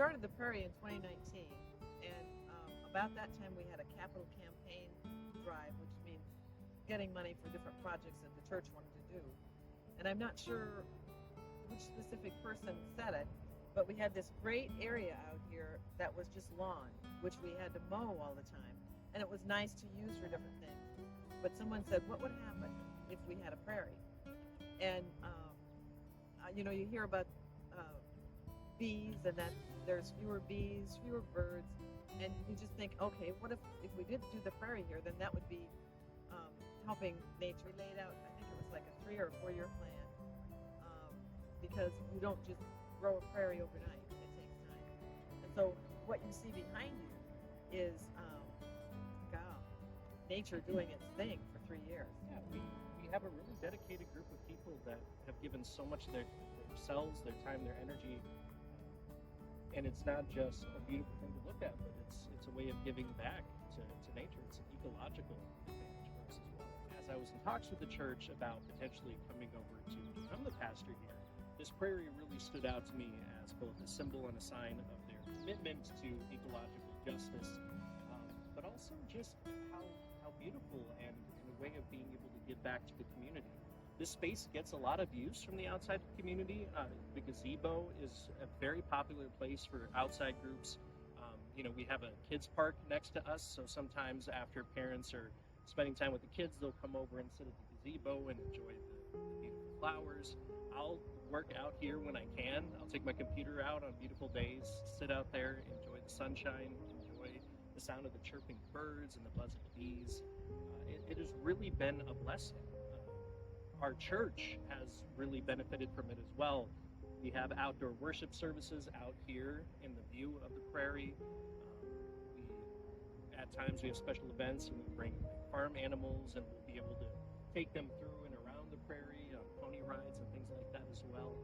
started the Prairie in 2019, and about that time we had a capital campaign drive, which means getting money for different projects that the church wanted to do. And I'm not sure which specific person said it, but we had this great area out here that was just lawn, which we had to mow all the time. And it was nice to use for different things. But someone said, what would happen if we had a prairie? And, you hear about bees and that there's fewer bees, fewer birds. And you just think, okay, what if we did do the prairie here, then that would be helping nature. We laid out, I think it was like a 3 or 4 year plan, because you don't just grow a prairie overnight. It takes time. And so what you see behind you is nature doing its thing for 3 years. Yeah, we have a really dedicated group of people that have given so much of themselves, their time, their energy. And it's not just a beautiful thing to look at, but it's a way of giving back to nature. It's an ecological advantage for us as well. As I was in talks with the church about potentially coming over to become the pastor here, this prairie really stood out to me as both a symbol and a sign of their commitment to ecological justice, but also just how beautiful and a way of being able to give back to the community. This space gets a lot of use from the outside community. The gazebo is a very popular place for outside groups. We have a kids park next to us, so sometimes after parents are spending time with the kids, they'll come over and sit at the gazebo and enjoy the beautiful flowers. I'll work out here when I can. I'll take my computer out on beautiful days, sit out there, enjoy the sunshine, enjoy the sound of the chirping birds and the buzz of bees. It has really been a blessing. Our church has really benefited from it as well. We have outdoor worship services out here in the view of the prairie. At times we have special events and we bring farm animals, and we'll be able to take them through and around the prairie on pony rides and things like that as well.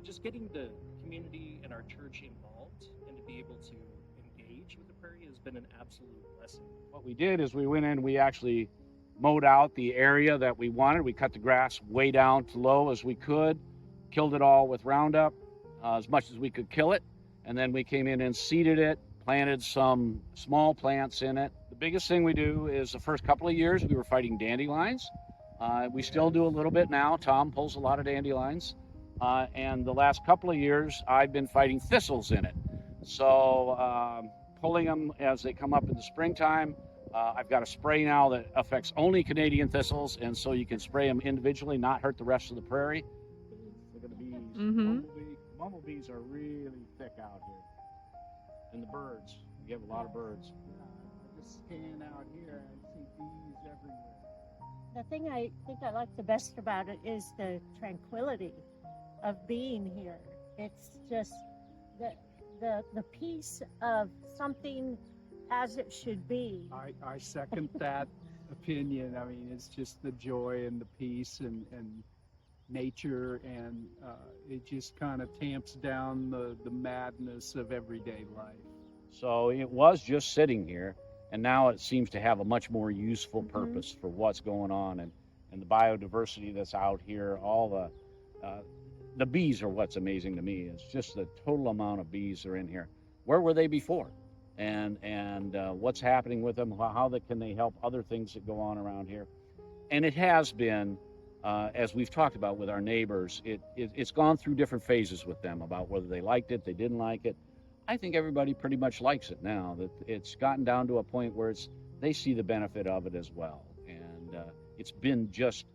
Just getting the community and our church involved and to be able to engage with the prairie has been an absolute blessing. What we did is we went in, we actually mowed out the area that we wanted. We cut the grass way down to low as we could, killed it all with Roundup, as much as we could kill it. And then we came in and seeded it, planted some small plants in it. The biggest thing we do is the first couple of years we were fighting dandelions. We still do a little bit now. Tom pulls a lot of dandelions. And the last couple of years I've been fighting thistles in it. So pulling them as they come up in the springtime. I've got a spray now that affects only Canadian thistles, and so you can spray them individually, not hurt the rest of the prairie. Look at the bees. Mm-hmm. Bumblebees are really thick out here. And the birds. We have a lot of birds. I just scan out here and see bees everywhere. The thing I think I like the best about it is the tranquility of being here. It's just the peace of something as it should be. I second that opinion. I mean, it's just the joy and the peace and nature, and it just kind of tamps down the madness of everyday life. So it was just sitting here, and now it seems to have a much more useful purpose for what's going on, and the biodiversity that's out here. All the bees are what's amazing to me. It's just the total amount of bees that are in here. Where were they before? And what's happening with them? How can they help other things that go on around here? And it has been, as we've talked about with our neighbors, it's gone through different phases with them about whether they liked it, they didn't like it. I think everybody pretty much likes it now. That it's gotten down to a point where they see the benefit of it as well. And it's been just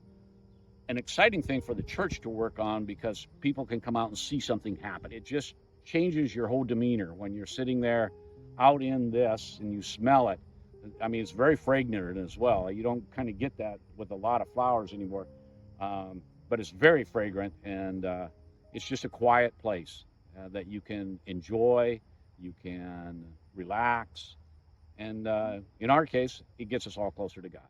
an exciting thing for the church to work on, because people can come out and see something happen. It just changes your whole demeanor when you're sitting there out in this and you smell it. I mean, it's very fragrant as well. You don't kind of get that with a lot of flowers anymore, but it's very fragrant, and it's just a quiet place that you can enjoy, you can relax, and in our case, it gets us all closer to God.